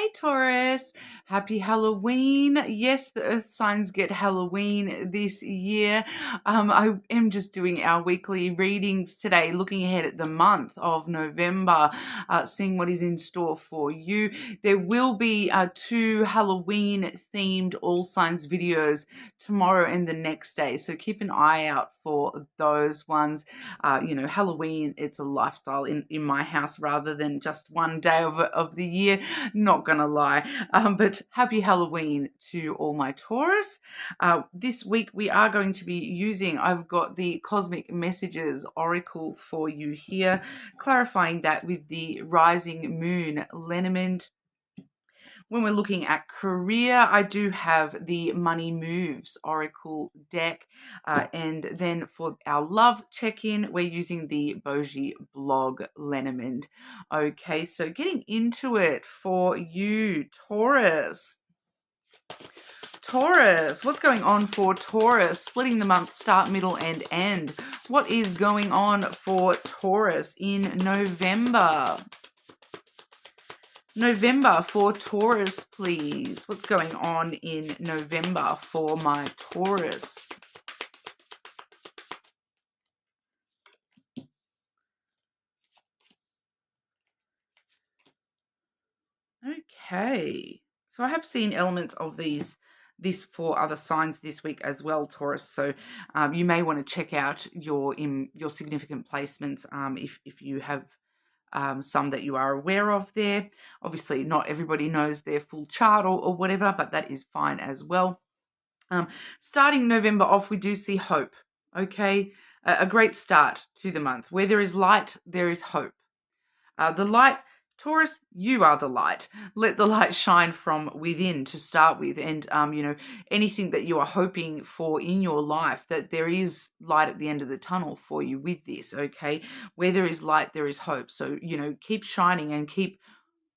Hey Taurus, happy Halloween. Yes, the earth signs get Halloween this year. I am just doing our weekly readings today, looking ahead at the month of November, seeing what is in store for you. There will be 2 Halloween themed all signs videos tomorrow and the next day, so keep an eye out for those ones. Halloween, it's a lifestyle in my house rather than just one day of the year. Not gonna lie, but happy Halloween to all my Taurus. This week we are going to be I've got the Cosmic Messages Oracle for you here, clarifying that with the rising moon lenormand. When we're looking at career, I do have the Money Moves Oracle deck. And then for our love check-in, we're using the Boji blog Lenormand. Okay, so getting into it for you, Taurus. Taurus, what's going on for Taurus? Splitting the month, start, middle, and end. What is going on for Taurus in November? November for Taurus, please. What's going on in November for my Taurus? Okay. So I have seen elements of this for other signs this week as well, Taurus. So you may want to check out your significant placements if you have some that you are aware of there. Obviously, not everybody knows their full chart or whatever, but that is fine as well. Starting November off, we do see hope. Okay, a great start to the month. Where there is light, there is hope. The light, Taurus, you are the light. Let the light shine from within to start with. And, anything that you are hoping for in your life, that there is light at the end of the tunnel for you with this, okay? Where there is light, there is hope. So, keep shining and keep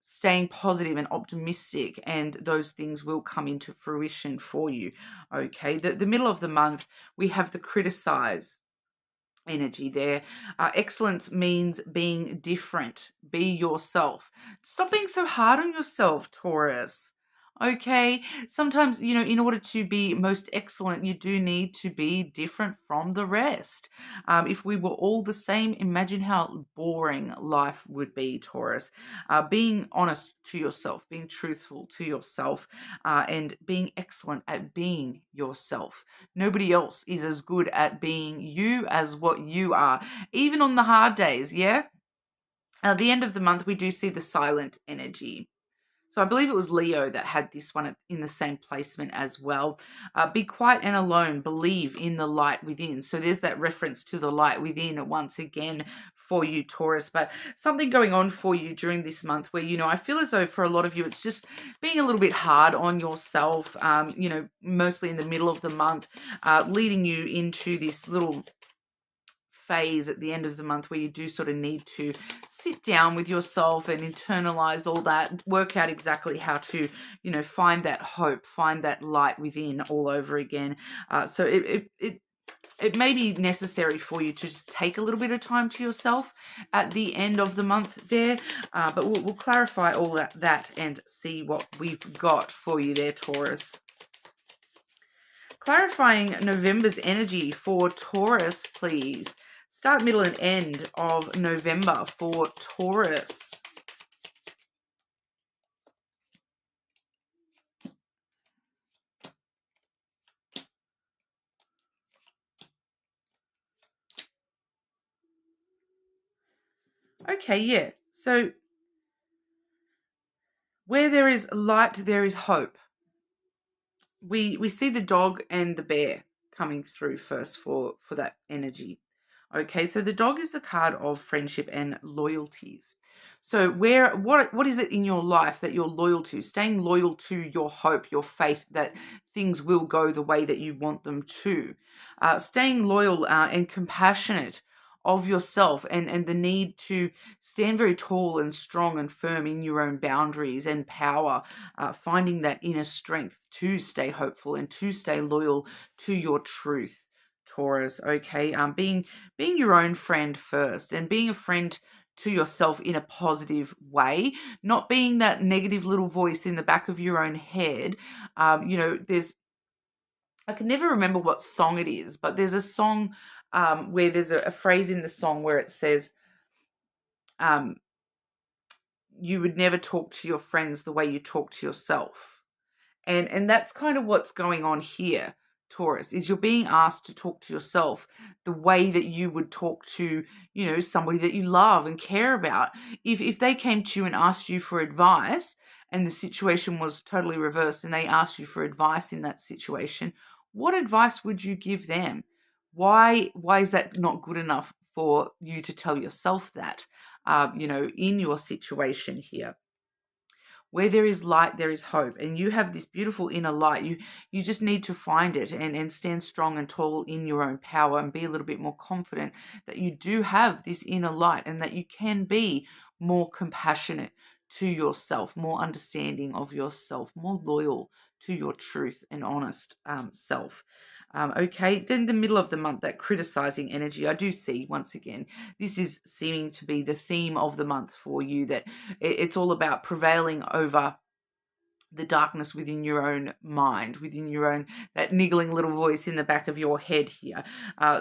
staying positive and optimistic, and those things will come into fruition for you, okay? The middle of the month, we have the criticize energy there. Excellence means being different. Be yourself. Stop being so hard on yourself, Taurus. Okay, sometimes, in order to be most excellent, you do need to be different from the rest. If we were all the same, imagine how boring life would be, Taurus. Being honest to yourself, being truthful to yourself, and being excellent at being yourself. Nobody else is as good at being you as what you are, even on the hard days, yeah? At the end of the month, we do see the silent energy. So I believe it was Leo that had this one in the same placement as well. Be quiet and alone. Believe in the light within. So there's that reference to the light within once again for you, Taurus. But something going on for you during this month where, I feel as though for a lot of you, it's just being a little bit hard on yourself, mostly in the middle of the month, leading you into this little phase at the end of the month where you do sort of need to sit down with yourself and internalize all that, work out exactly how to, find that hope, find that light within all over again. So it may be necessary for you to just take a little bit of time to yourself at the end of the month there, but we'll clarify all that and see what we've got for you there, Taurus. Clarifying November's energy for Taurus, please. Start, middle, and end of November for Taurus. Okay, yeah. So where there is light, there is hope. We see the dog and the bear coming through first for that energy. Okay, so the dog is the card of friendship and loyalties. So what is it in your life that you're loyal to? Staying loyal to your hope, your faith that things will go the way that you want them to. Staying loyal and compassionate of yourself, and the need to stand very tall and strong and firm in your own boundaries and power, finding that inner strength to stay hopeful and to stay loyal to your truth, Taurus. Okay, being your own friend first, and being a friend to yourself in a positive way, not being that negative little voice in the back of your own head. I can never remember what song it is, but there's a song where there's a phrase in the song where it says, um, you would never talk to your friends the way you talk to yourself. And that's kind of what's going on here, Taurus, is you're being asked to talk to yourself the way that you would talk to, somebody that you love and care about. If they came to you and asked you for advice and the situation was totally reversed and they asked you for advice in that situation, what advice would you give them? Why is that not good enough for you to tell yourself that, in your situation here? Where there is light, there is hope. And you have this beautiful inner light. You just need to find it and stand strong and tall in your own power and be a little bit more confident that you do have this inner light and that you can be more compassionate to yourself, more understanding of yourself, more loyal to your truth and honest self. Okay, then the middle of the month, that criticizing energy, I do see once again, this is seeming to be the theme of the month for you, that it's all about prevailing over the darkness within your own mind, within your own, that niggling little voice in the back of your head here.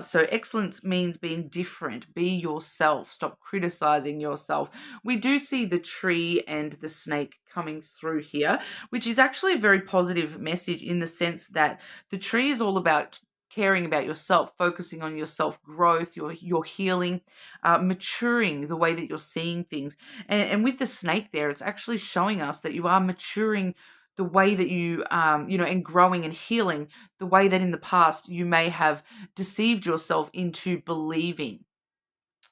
So excellence means being different. Be yourself. Stop criticizing yourself. We do see the tree and the snake coming through here, which is actually a very positive message in the sense that the tree is all about caring about yourself, focusing on your self-growth, your healing, maturing the way that you're seeing things. And with the snake there, it's actually showing us that you are maturing the way that you, and growing and healing the way that in the past you may have deceived yourself into believing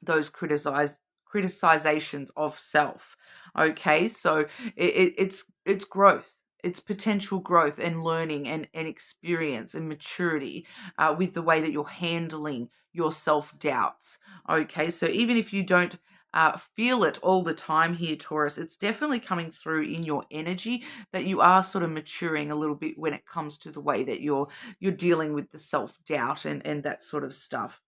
those criticizations of self. Okay, so it's growth. It's potential growth and learning and experience and maturity with the way that you're handling your self-doubts. Okay, so even if you don't feel it all the time here, Taurus, it's definitely coming through in your energy that you are sort of maturing a little bit when it comes to the way that you're dealing with the self-doubt and that sort of stuff,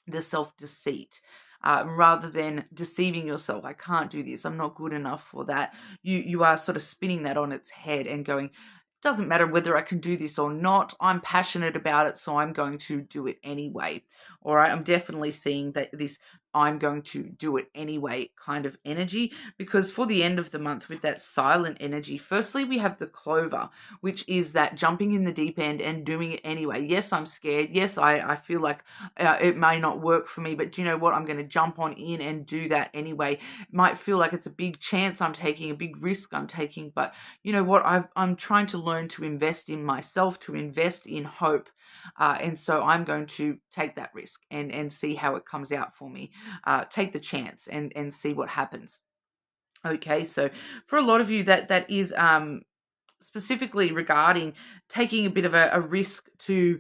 the self-deceit. Rather than deceiving yourself, I can't do this, I'm not good enough for that, you are sort of spinning that on its head and going, doesn't matter whether I can do this or not, I'm passionate about it, so I'm going to do it anyway. All right, I'm definitely seeing that this I'm going to do it anyway kind of energy, because for the end of the month with that silent energy, firstly we have the clover, which is that jumping in the deep end and doing it anyway. Yes, I'm scared. Yes, I feel like it may not work for me, but do you know what? I'm going to jump on in and do that anyway. It might feel like it's a big chance I'm taking, a big risk I'm taking, but you know what? I'm trying to learn to invest in myself, to invest in hope. And so I'm going to take that risk and see how it comes out for me. Take the chance and see what happens. Okay, so for a lot of you, that is specifically regarding taking a bit of a risk to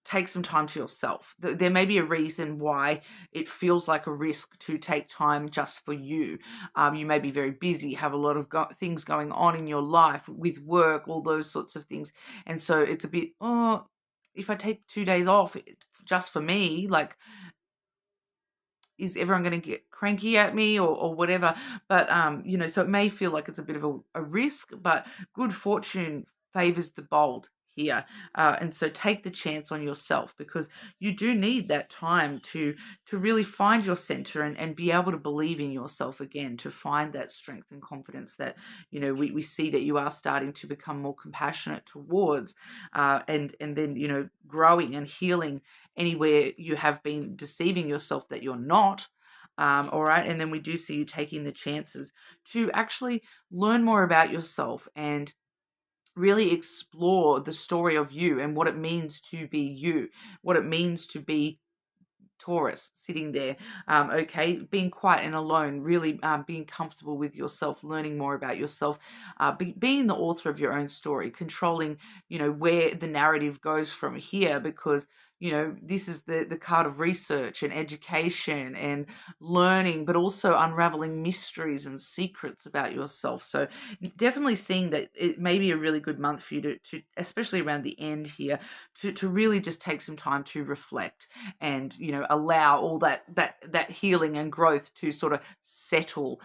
take some time to yourself. There may be a reason why it feels like a risk to take time just for you. You may be very busy, have a lot of things going on in your life with work, all those sorts of things. And so it's a bit, oh, if I take 2 days off just for me, like, is everyone going to get cranky at me or whatever? But, so it may feel like it's a bit of a risk, but good fortune favors the bold here. And so take the chance on yourself, because you do need that time to really find your center and be able to believe in yourself again, to find that strength and confidence that, we see that you are starting to become more compassionate towards, and then, growing and healing anywhere you have been deceiving yourself that you're not. All right. And then we do see you taking the chances to actually learn more about yourself and really explore the story of you and what it means to be you, what it means to be Taurus sitting there, okay, being quiet and alone, really being comfortable with yourself, learning more about yourself, being the author of your own story, controlling, where the narrative goes from here, because this is the card of research and education and learning, but also unraveling mysteries and secrets about yourself. So definitely seeing that it may be a really good month for you to especially around the end here, to really just take some time to reflect and, allow all that healing and growth to sort of settle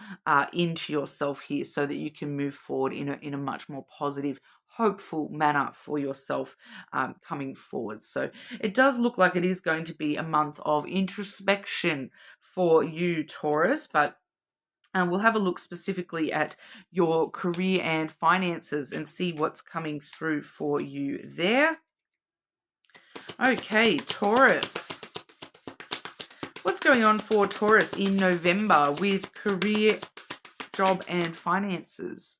into yourself here, so that you can move forward in a much more positive, hopeful manner for yourself coming forward. So it does look like it is going to be a month of introspection for you, Taurus, but we'll have a look specifically at your career and finances and see what's coming through for you there. Okay, Taurus. What's going on for Taurus in November with career, job, and finances?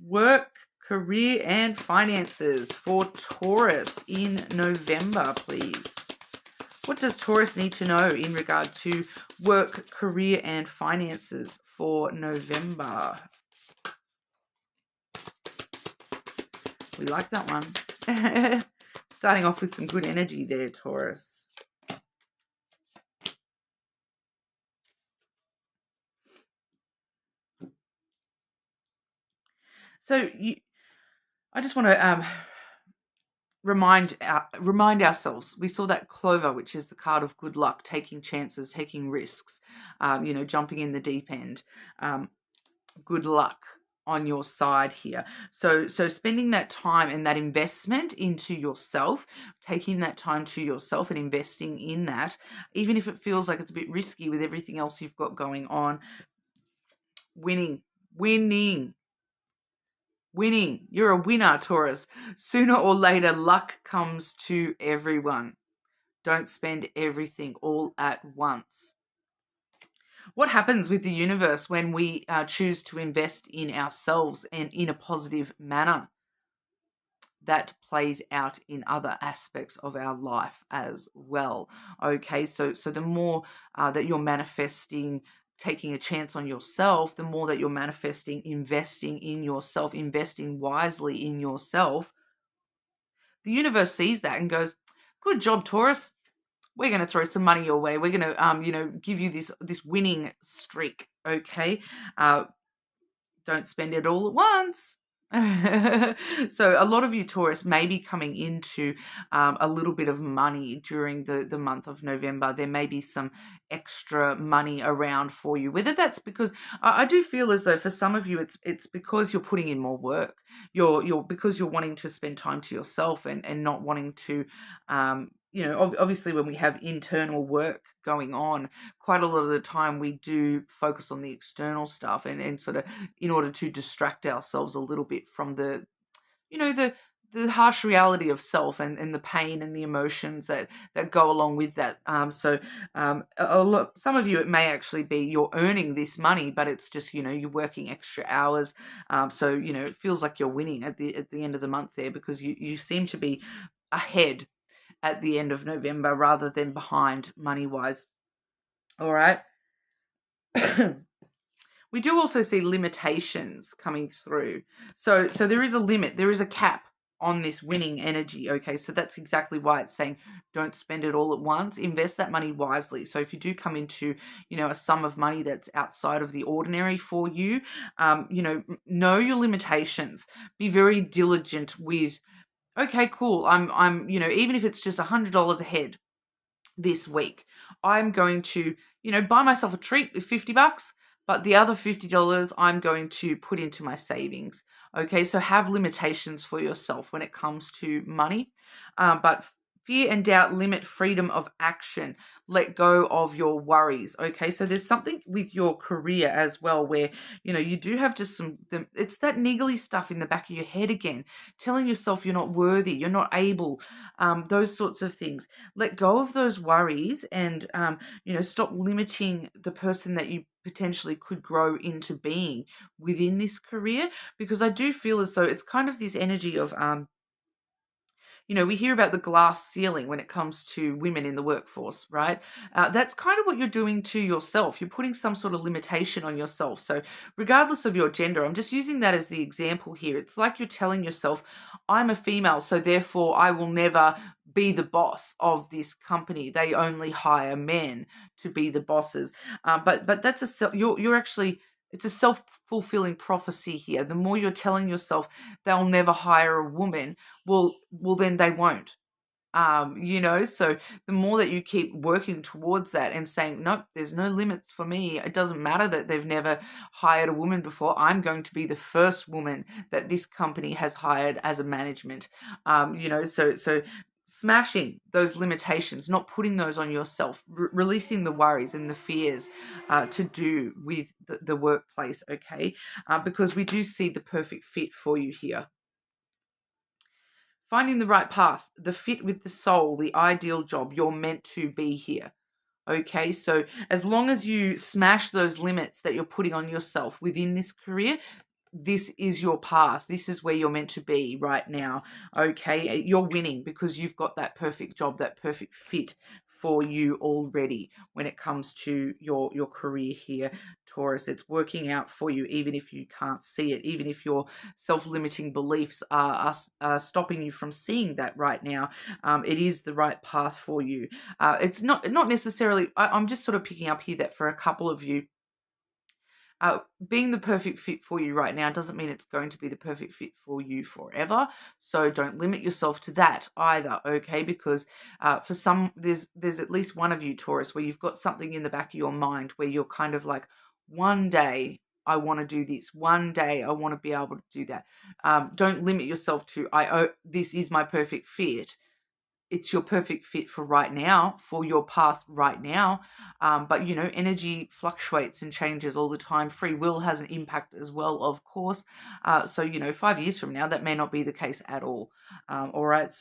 Work, career, and finances for Taurus in November, please. What does Taurus need to know in regard to work, career, and finances for November? We like that one. Starting off with some good energy there, Taurus. So I just want to remind ourselves. We saw that Clover, which is the card of good luck, taking chances, taking risks, jumping in the deep end. Good luck on your side here. So spending that time and that investment into yourself, taking that time to yourself and investing in that, even if it feels like it's a bit risky with everything else you've got going on. Winning. You're a winner, Taurus. Sooner or later, luck comes to everyone. Don't spend everything all at once. What happens with the universe when we choose to invest in ourselves and in a positive manner? That plays out in other aspects of our life as well. Okay, so the more that you're manifesting taking a chance on yourself, the more that you're manifesting investing in yourself, investing wisely in yourself, the universe sees that and goes, good job, Taurus. We're going to throw some money your way. We're going to, give you this winning streak. Okay. Don't spend it all at once. So a lot of you, Taurus, may be coming into a little bit of money during the month of November. There may be some extra money around for you, whether that's because I do feel as though for some of you it's because you're putting in more work. You're because you're wanting to spend time to yourself and not wanting to obviously when we have internal work going on, quite a lot of the time we do focus on the external stuff and sort of in order to distract ourselves a little bit from the harsh reality of self and the pain and the emotions that go along with that. Some of you, it may actually be you're earning this money, but it's just, you're working extra hours. So it feels like you're winning at the end of the month there because you seem to be ahead at the end of November rather than behind money-wise. All right. We do also see limitations coming through. So there is a limit. There is a cap on this winning energy. Okay, so that's exactly why it's saying don't spend it all at once. Invest that money wisely. So if you do come into, a sum of money that's outside of the ordinary for you, know your limitations. Be very diligent with, okay, cool. I'm even if it's just $100 ahead this week, I'm going to, buy myself a treat with $50, but the other $50 I'm going to put into my savings. Okay, so have limitations for yourself when it comes to money. But fear and doubt limit freedom of action. Let go of your worries. Okay, so there's something with your career as well where, you do have just it's that niggly stuff in the back of your head again, telling yourself you're not worthy, you're not able, those sorts of things. Let go of those worries and, stop limiting the person that you potentially could grow into being within this career, because I do feel as though it's kind of this energy of, we hear about the glass ceiling when it comes to women in the workforce, right? That's kind of what you're doing to yourself. You're putting some sort of limitation on yourself. So regardless of your gender, I'm just using that as the example here. It's like you're telling yourself, I'm a female, so therefore I will never be the boss of this company. They only hire men to be the bosses. But that's you're actually, it's a self-fulfilling prophecy here. The more you're telling yourself they'll never hire a woman, well then they won't. So the more that you keep working towards that and saying, nope, there's no limits for me. It doesn't matter that they've never hired a woman before. I'm going to be the first woman that this company has hired as a management. So smashing those limitations, not putting those on yourself, releasing the worries and the fears to do with the workplace, okay? Because we do see the perfect fit for you here. Finding the right path, the fit with the soul, the ideal job, you're meant to be here. Okay, so as long as you smash those limits that you're putting on yourself within this career, this is your path. This is where you're meant to be right now. Okay, you're winning because you've got that perfect job, that perfect fit for you already when it comes to your career here, Taurus. It's working out for you even if you can't see it, even if your self-limiting beliefs are stopping you from seeing that right now. It is the right path for you. It's not necessarily, I'm just sort of picking up here that for a couple of you, being the perfect fit for you right now doesn't mean it's going to be the perfect fit for you forever. So don't limit yourself to that either, okay? Because for some, there's at least one of you, Taurus, where you've got something in the back of your mind where you're kind of like, one day I want to do this. One day I want to be able to do that. Don't limit yourself to, this is my perfect fit. It's your perfect fit for right now, for your path right now. But, energy fluctuates and changes all the time. Free will has an impact as well, of course. So, 5 years from now, that may not be the case at all. All right.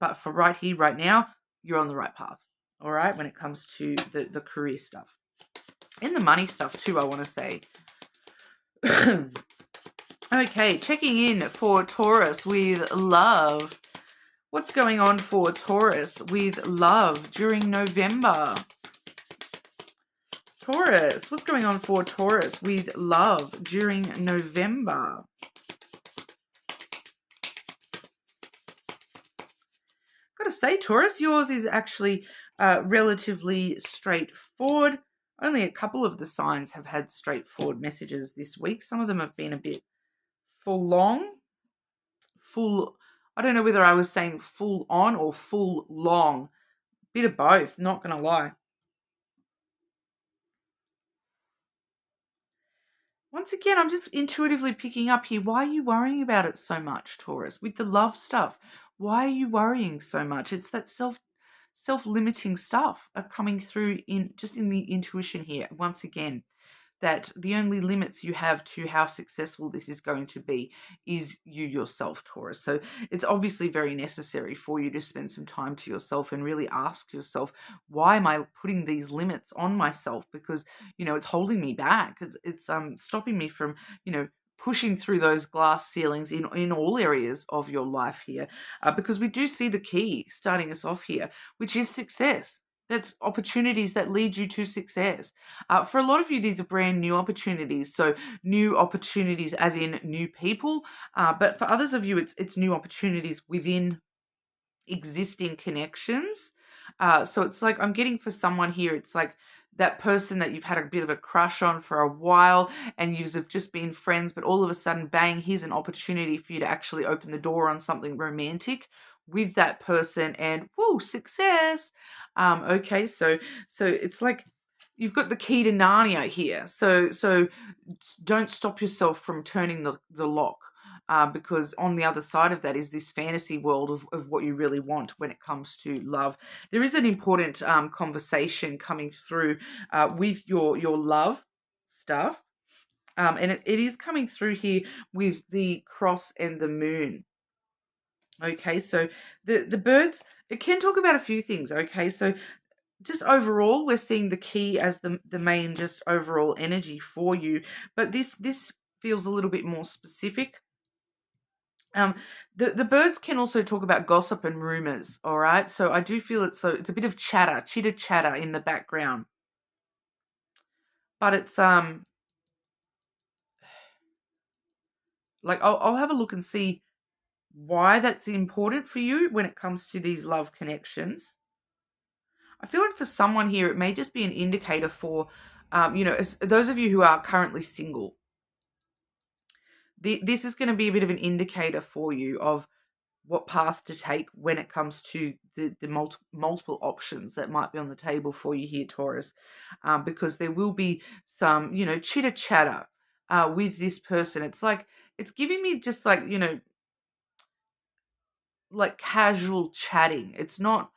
But for right here, right now, you're on the right path. All right. When it comes to the career stuff and the money stuff too, I want to say. Okay. Checking in for Taurus with love. What's going on for Taurus with love during November? Taurus, what's going on for Taurus with love during November? Got to say, Taurus, yours is actually relatively straightforward. Only a couple of the signs have had straightforward messages this week. Some of them have been a bit full. I don't know whether I was saying full on or full long. Bit of both, not going to lie. Once again, I'm just intuitively picking up here. Why are you worrying about it so much, Taurus? With the love stuff, why are you worrying so much? It's that self-limiting stuff coming through in the intuition here. Once again, that the only limits you have to how successful this is going to be is you yourself, Taurus. So it's obviously very necessary for you to spend some time to yourself and really ask yourself, why am I putting these limits on myself? Because, it's holding me back. It's stopping me from, pushing through those glass ceilings in all areas of your life here. Because we do see the key starting us off here, which is success. That's opportunities that lead you to success. For a lot of you, these are brand new opportunities. So new opportunities as in new people. But for others of you, it's new opportunities within existing connections. So it's like I'm getting for someone here, it's like that person that you've had a bit of a crush on for a while and you've just been friends, but all of a sudden, bang, here's an opportunity for you to actually open the door on something romantic with that person and whoa, success. Okay, so it's like you've got the key to Narnia here. So don't stop yourself from turning the lock. Because on the other side of that is this fantasy world of what you really want when it comes to love. There is an important conversation coming through with your love stuff. And it is coming through here with the cross and the moon. Okay, so the birds, it can talk about a few things. Okay, so just overall, we're seeing the key as the main just overall energy for you. But this feels a little bit more specific. The birds can also talk about gossip and rumors, all right? So I do feel it's a bit of chitter chatter in the background. But it's like I'll have a look and see why that's important for you when it comes to these love connections. I feel like for someone here, it may just be an indicator for, those of you who are currently single. This is going to be a bit of an indicator for you of what path to take when it comes to the multiple options that might be on the table for you here, Taurus, because there will be some, chitter chatter with this person. It's giving me just like casual chatting. It's not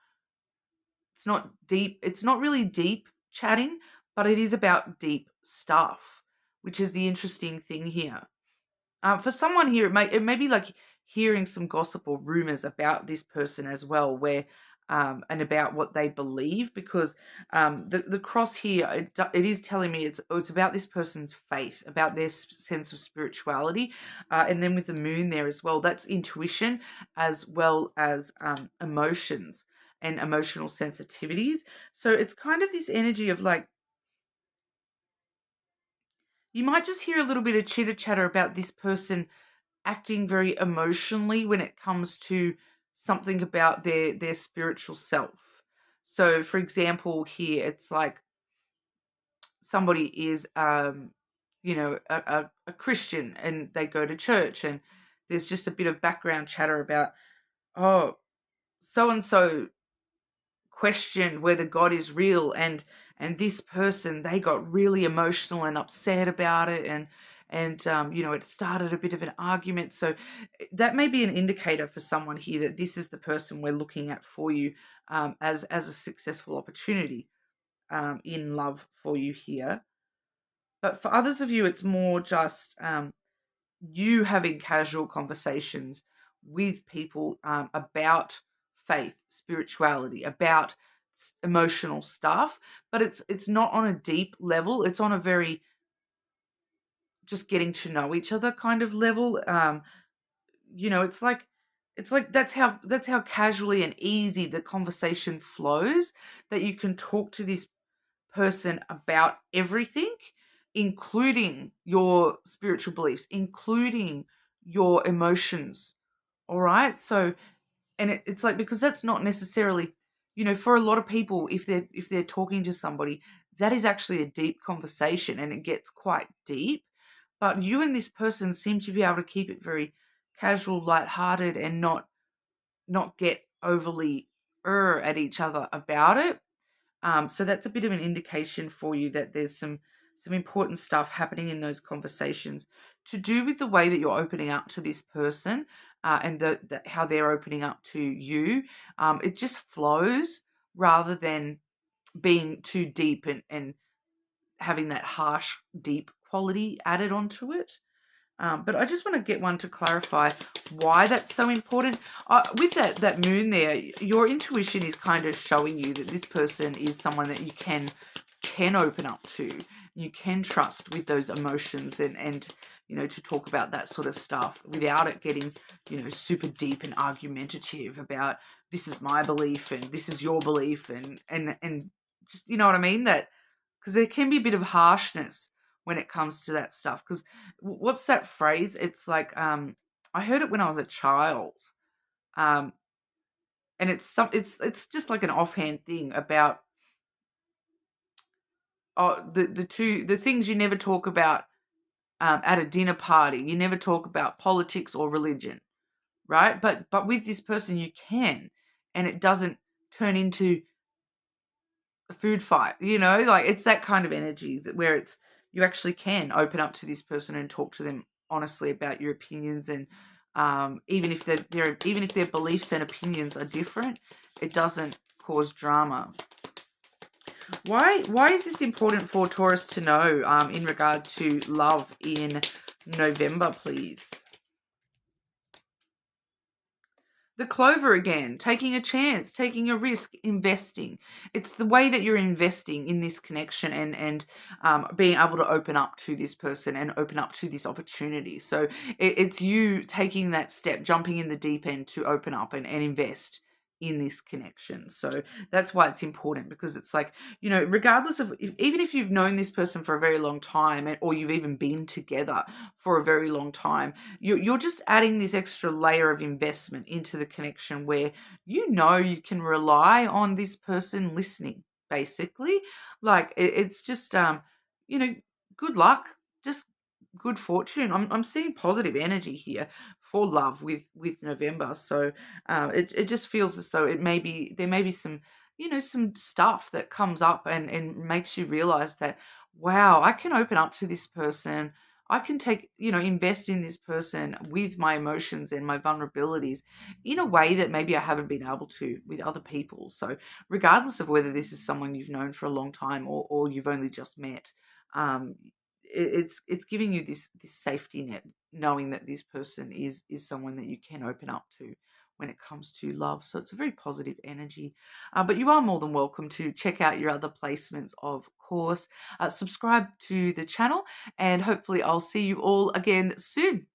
deep. It's not really deep chatting, but it is about deep stuff, which is the interesting thing here. For someone here, it may be like hearing some gossip or rumors about this person as well, where and about what they believe, because the cross here, it is telling me it's about this person's faith, about their sense of spirituality, and then with the moon there as well, that's intuition as well as emotions and emotional sensitivities. So it's kind of this energy of like, you might just hear a little bit of chitter chatter about this person acting very emotionally when it comes to something about their spiritual self. So for example, here it's like somebody is a Christian and they go to church, and there's just a bit of background chatter about, oh, so and so questioned whether God is real, and this person, they got really emotional and upset about it, and it started a bit of an argument. So that may be an indicator for someone here that this is the person we're looking at for you, as a successful opportunity in love for you here. But for others of you, it's more just you having casual conversations with people about faith, spirituality, about emotional stuff, but it's not on a deep level. It's on a very just getting to know each other kind of level. It's like that's how casually and easy the conversation flows, that you can talk to this person about everything, including your spiritual beliefs, including your emotions. All right. So, and it's like, because that's not necessarily, for a lot of people, if they're talking to somebody, that is actually a deep conversation and it gets quite deep. But you and this person seem to be able to keep it very casual, lighthearted, and not get overly at each other about it. So that's a bit of an indication for you that there's some important stuff happening in those conversations to do with the way that you're opening up to this person, and how they're opening up to you. It just flows rather than being too deep and having that harsh, deep quality added onto it. But I just want to get one to clarify why that's so important. With that moon there, your intuition is kind of showing you that this person is someone that you can open up to. You can trust with those emotions, and to talk about that sort of stuff without it getting super deep and argumentative about, this is my belief and this is your belief, and just, you know what I mean, that because there can be a bit of harshness when it comes to that stuff. Because what's that phrase? It's like, I heard it when I was a child, and it's just like an offhand thing about, the things you never talk about at a dinner party. You never talk about politics or religion, right? But with this person you can, and it doesn't turn into a food fight, like it's that kind of energy where it's, you actually can open up to this person and talk to them honestly about your opinions, and even if their beliefs and opinions are different, it doesn't cause drama. Why is this important for Taurus to know in regard to love in November, please? The clover again, taking a chance, taking a risk, investing. It's the way that you're investing in this connection, and being able to open up to this person and open up to this opportunity. So it's you taking that step, jumping in the deep end to open up and invest in this connection. So that's why it's important, because it's like, you know, regardless of even if you've known this person for a very long time, or you've even been together for a very long time, you're just adding this extra layer of investment into the connection where you know you can rely on this person listening, basically. Like it's just you know, good luck, just good fortune. I'm seeing positive energy here for love with November. So it just feels as though there may be some, you know, some stuff that comes up and makes you realize that, wow, I can open up to this person. I can take, you know, invest in this person with my emotions and my vulnerabilities in a way that maybe I haven't been able to with other people. So regardless of whether this is someone you've known for a long time, or you've only just met, um, it's giving you this safety net, knowing that this person is someone that you can open up to when it comes to love. So it's a very positive energy. But you are more than welcome to check out your other placements, of course. Subscribe to the channel, and hopefully I'll see you all again soon.